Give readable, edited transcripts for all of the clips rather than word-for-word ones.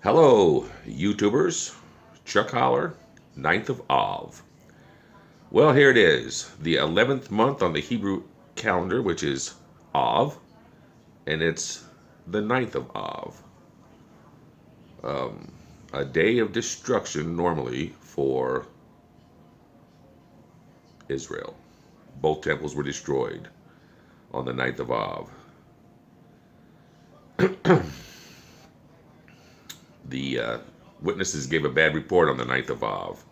Hello, YouTubers. Chuck Holler, 9th of Av. Well, here it is, the 11th month on the Hebrew calendar, which is Av, and it's the 9th of Av. A day of destruction normally for Israel. Both temples were destroyed on the 9th of Av. The witnesses gave a bad report on the 9th of Av.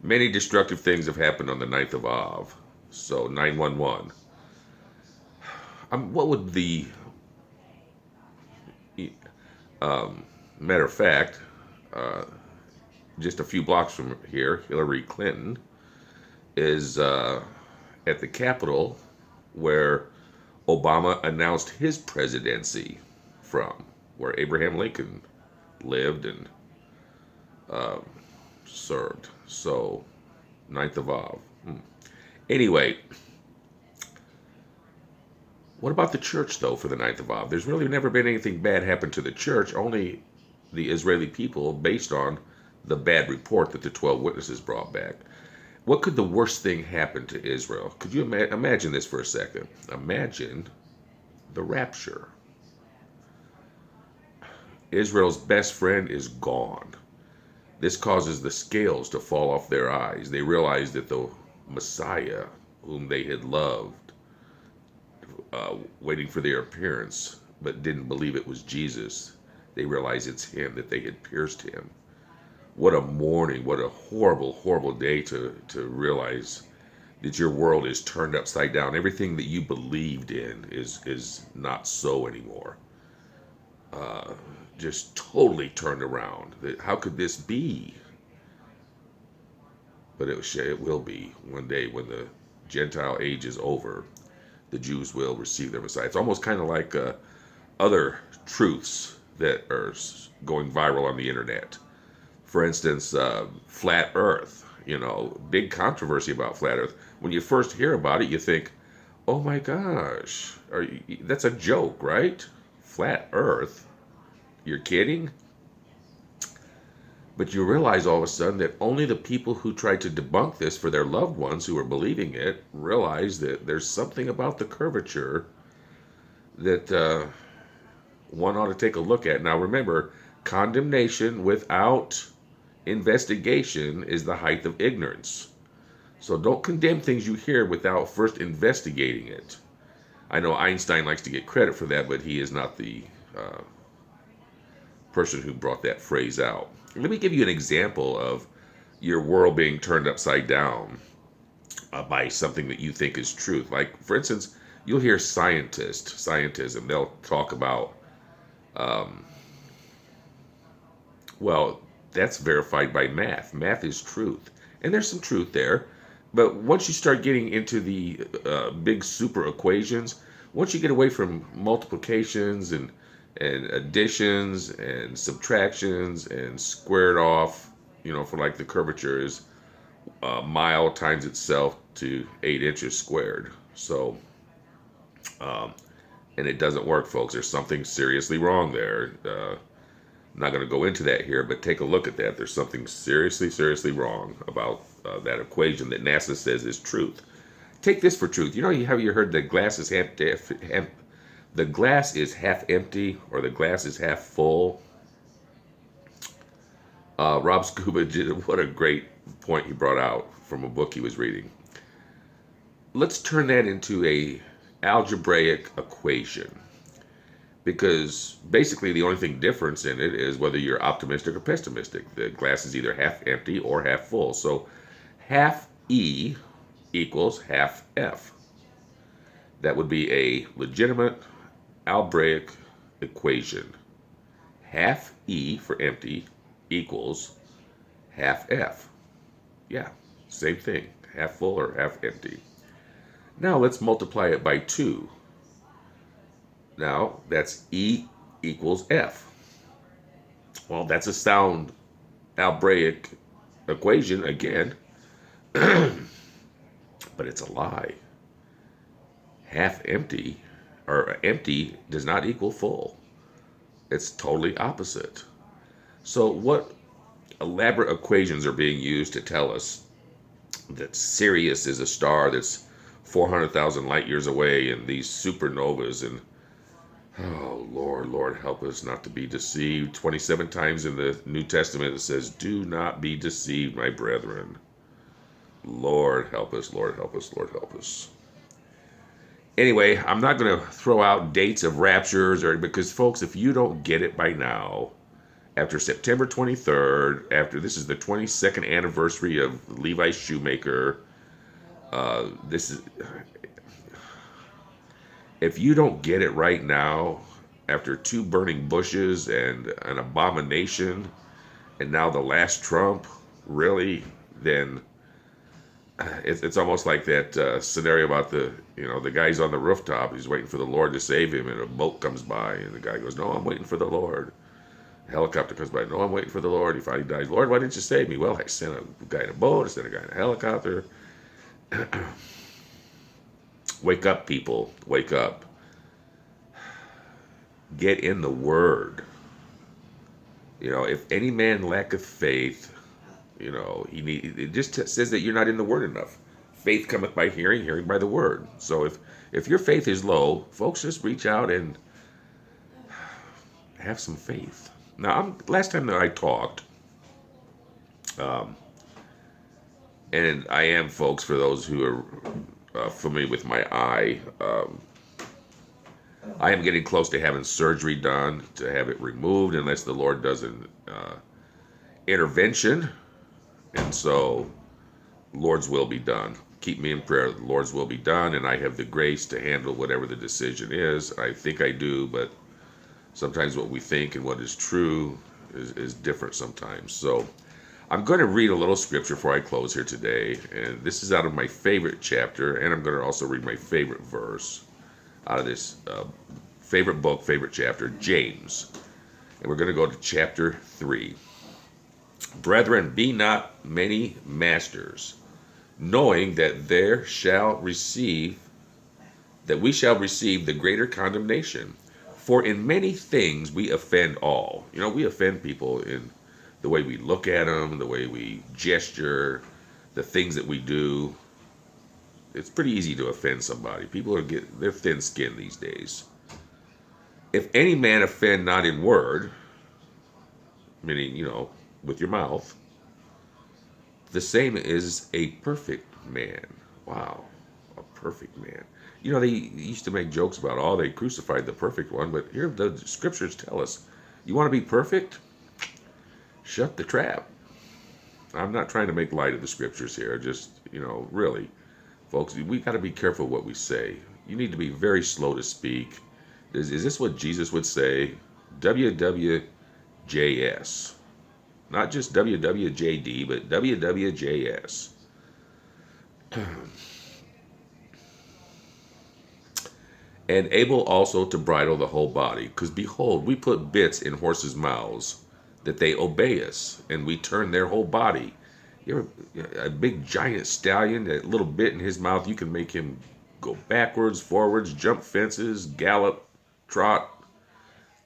Many destructive things have happened on the 9th of Av. So 911. What would the matter of fact, just a few blocks from here, Hillary Clinton is at the Capitol where Obama announced his presidency from, where Abraham Lincoln lived and served. So, 9th of Av. Anyway, what about the church, though, for the 9th of Av? There's really never been anything bad happen to the church, only the Israeli people, based on the bad report that the 12 witnesses brought back. What could the worst thing happen to Israel? Could you imagine this for a second? Imagine the rapture. Israel's best friend is gone. This causes the scales to fall off their eyes. They realize that the Messiah, whom they had loved, waiting for their appearance, but didn't believe it was Jesus, they realize it's him, that they had pierced him. What a morning, what a horrible, horrible day to realize that your world is turned upside down. Everything that you believed in is not so anymore. Just totally turned around. How could this be? But it will be one day when the Gentile age is over. The Jews will receive their Messiah. It's almost kind of like other truths that are going viral on the internet. For instance, flat Earth. Big controversy about flat Earth. When you first hear about it, you think, "Oh my gosh, that's a joke, right? Flat Earth? You're kidding?" But you realize all of a sudden that only the people who tried to debunk this for their loved ones who are believing it realize that there's something about the curvature that one ought to take a look at. Now remember, condemnation without investigation is the height of ignorance. So don't condemn things you hear without first investigating it. I know Einstein likes to get credit for that, but he is not the person who brought that phrase out. Let me give you an example of your world being turned upside down by something that you think is truth. Like, for instance, you'll hear scientism. They'll talk about, well, that's verified by math. Math is truth. And there's some truth there. But once you start getting into the big super equations, once you get away from multiplications and additions and subtractions and squared off, for like the curvature is a mile times itself to 8 inches squared. So, and it doesn't work, folks. There's something seriously wrong there. I'm not going to go into that here, but take a look at that. There's something seriously, seriously wrong about that equation that NASA says is truth. Take this for truth. Have you heard the glass is the glass is half empty or the glass is half full? Rob Scuba did what a great point he brought out from a book he was reading. Let's turn that into a algebraic equation, because basically the only thing difference in it is whether you're optimistic or pessimistic. The glass is either half empty or half full. So half E equals half F. That would be a legitimate algebraic equation. Half E for empty equals half F. Yeah, same thing. Half full or half empty. Now let's multiply it by 2. Now that's E equals F. Well, that's a sound algebraic equation again, but it's a lie. Half empty or empty does not equal full. It's totally opposite. So, what elaborate equations are being used to tell us that Sirius is a star that's 400,000 light years away, and these supernovas, and oh, Lord, Lord, help us not to be deceived. 27 times in the New Testament it says, "Do not be deceived, my brethren." Lord, help us, Lord, help us, Lord, help us. Anyway, I'm not going to throw out dates of raptures, or because, folks, if you don't get it by now, after September 23rd, after this is the 22nd anniversary of Levi Shoemaker, this is if you don't get it right now, after two burning bushes and an abomination, and now the last Trump, really, then it's almost like that scenario about the guy's on the rooftop. He's waiting for the Lord to save him, and a boat comes by, and the guy goes, "No, I'm waiting for the Lord." A helicopter comes by. "No, I'm waiting for the Lord." He finally dies. "Lord, why didn't you save me?" "Well, I sent a guy in a boat. I sent a guy in a helicopter." Wake up, people. Wake up. Get in the Word. If any man lacketh faith, it just says that you're not in the Word enough. Faith cometh by hearing, hearing by the Word. So if your faith is low, folks, just reach out and have some faith. Now, last time that I talked, and I am, folks, for those who are familiar with my eye, I am getting close to having surgery done to have it removed, unless the Lord does an intervention. And so, Lord's will be done. Keep me in prayer. The Lord's will be done, and I have the grace to handle whatever the decision is. I think I do, but sometimes what we think and what is true is different sometimes. So I'm going to read a little scripture before I close here today. And this is out of my favorite chapter, and I'm going to also read my favorite verse out of this favorite book, favorite chapter, James. And we're going to go to chapter 3. "Brethren, be not many masters, knowing that we shall receive the greater condemnation. For in many things we offend all." We offend people in the way we look at them, the way we gesture, the things that we do. It's pretty easy to offend somebody. People they're thin-skinned these days. "If any man offend not in word," meaning, with your mouth, "the same is a perfect man." Wow, a perfect man. They used to make jokes about, oh, they crucified the perfect one, but here the scriptures tell us, you want to be perfect? Shut the trap. I'm not trying to make light of the scriptures here, just, really, folks, we got to be careful what we say. You need to be very slow to speak. Is this what Jesus would say? WWJS. Not just WWJD, but WWJS. "And able also to bridle the whole body. Because behold, we put bits in horses' mouths, that they obey us, and we turn their whole body." A big giant stallion, that little bit in his mouth, you can make him go backwards, forwards, jump fences, gallop, trot,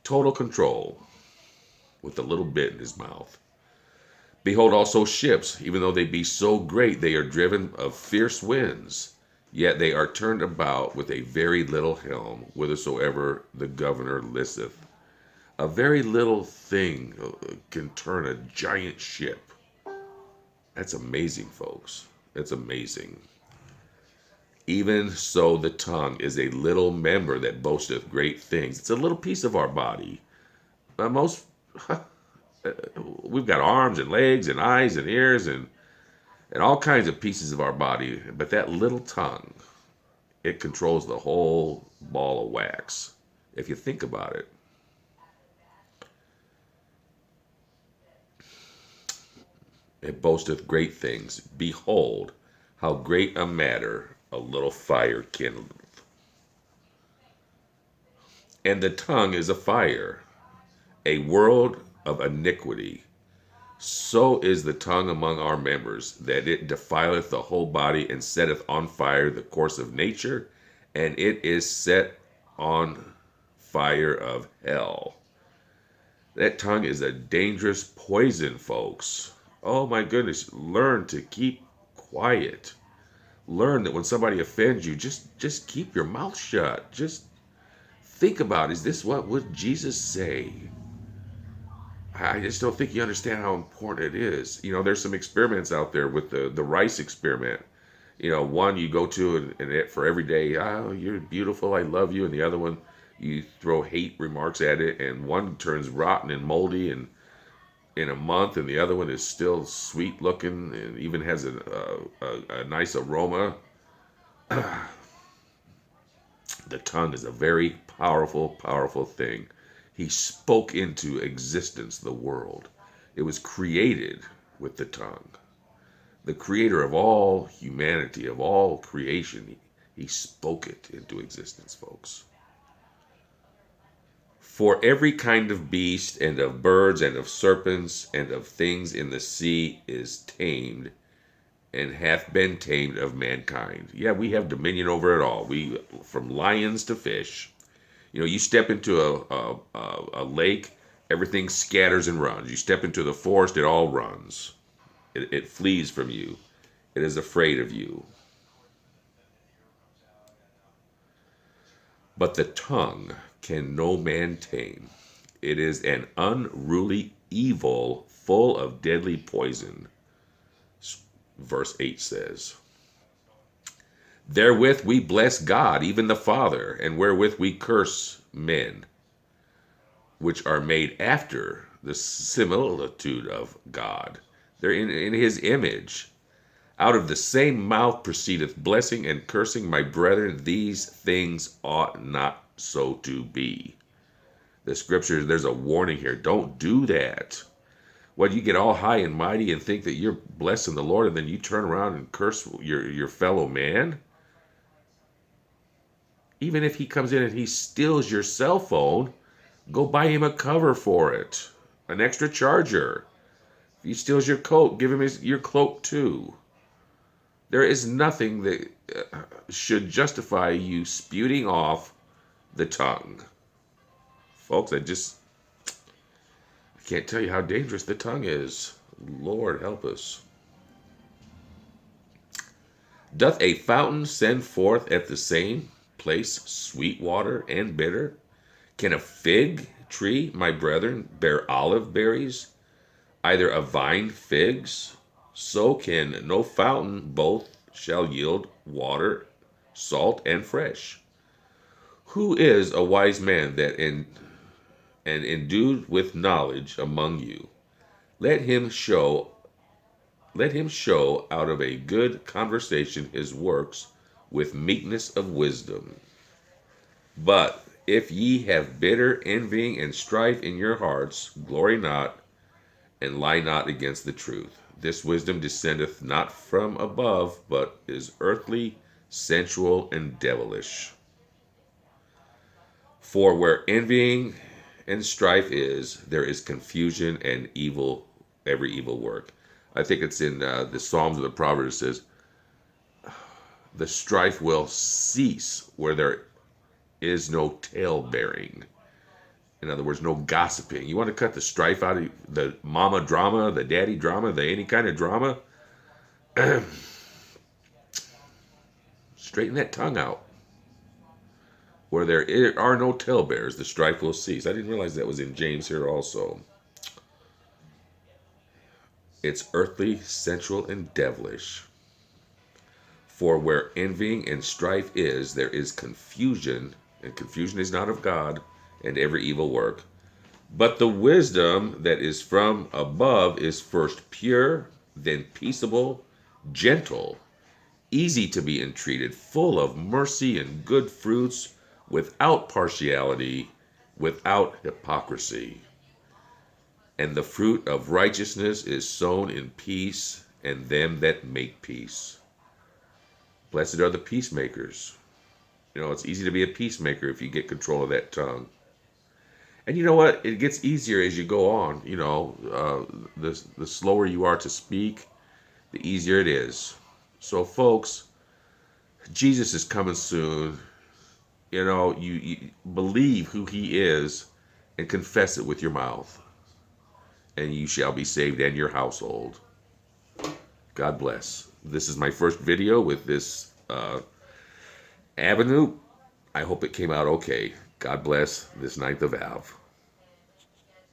total control with a little bit in his mouth. "Behold also ships, even though they be so great, they are driven of fierce winds. Yet they are turned about with a very little helm, whithersoever the governor listeth." A very little thing can turn a giant ship. That's amazing, folks. That's amazing. "Even so the tongue is a little member that boasteth great things." It's a little piece of our body. We've got arms and legs and eyes and ears and all kinds of pieces of our body. But that little tongue, it controls the whole ball of wax, if you think about it. "It boasteth great things. Behold, how great a matter a little fire kindleth. And the tongue is a fire, a world of iniquity. So is the tongue among our members, that it defileth the whole body, and setteth on fire the course of nature, and it is set on fire of hell." That tongue is a dangerous poison, folks. Oh my goodness, learn to keep quiet. Learn that when somebody offends you, just keep your mouth shut. Just think about, is this what would Jesus say? I just don't think you understand how important it is. There's some experiments out there with the rice experiment. One you go to and for every day, oh, you're beautiful, I love you, and the other one you throw hate remarks at it, and one turns rotten and moldy and in a month, and the other one is still sweet looking and even has a nice aroma. The tongue is a very powerful, powerful thing. He spoke into existence the world. It was created with the tongue. The creator of all humanity, of all creation, he spoke it into existence, folks. For every kind of beast, and of birds, and of serpents, and of things in the sea is tamed, and hath been tamed of mankind. Yeah, we have dominion over it all. From lions to fish. You step into a lake, everything scatters and runs. You step into the forest, it all runs. It flees from you. It is afraid of you. But the tongue can no man tame. It is an unruly evil, full of deadly poison. Verse 8 says, therewith we bless God, even the Father, and wherewith we curse men, which are made after the similitude of God. They're in his image. Out of the same mouth proceedeth blessing and cursing. My brethren, these things ought not so to be. The scripture, there's a warning here. Don't do that. When you get all high and mighty and think that you're blessing the Lord, and then you turn around and curse your fellow man. Even if he comes in and he steals your cell phone, go buy him a cover for it. An extra charger. If he steals your coat, give him your cloak too. There is nothing that should justify you spewing off the tongue. Folks, I can't tell you how dangerous the tongue is. Lord help us. Doth a fountain send forth at the same place sweet water and bitter? Can a fig tree, my brethren, bear olive berries? Either a vine figs? So can no fountain both shall yield water, salt, and fresh. Who is a wise man that and endued with knowledge among you? Let him show out of a good conversation his works with meekness of wisdom. But if ye have bitter envying and strife in your hearts, glory not, and lie not against the truth. This wisdom descendeth not from above, but is earthly, sensual, and devilish. For where envying and strife is, there is confusion and every evil work. I think it's in the Psalms of the Proverbs. It says, the strife will cease where there is no tale bearing. In other words, no gossiping. You want to cut the strife out of the mama drama, the daddy drama, any kind of drama? Straighten that tongue out. Where there are no talebearers, the strife will cease. I didn't realize that was in James here also. It's earthly, sensual, and devilish. For where envying and strife is, there is confusion, and confusion is not of God, and every evil work. But the wisdom that is from above is first pure, then peaceable, gentle, easy to be entreated, full of mercy and good fruits, without partiality, without hypocrisy. And the fruit of righteousness is sown in peace, and them that make peace. Blessed are the peacemakers. It's easy to be a peacemaker if you get control of that tongue. And you know what? It gets easier as you go on. The slower you are to speak, the easier it is. So, folks, Jesus is coming soon. You believe who he is and confess it with your mouth. and you shall be saved and your household. God bless. This is my first video with this avenue. I hope it came out okay. God bless this 9th of Av.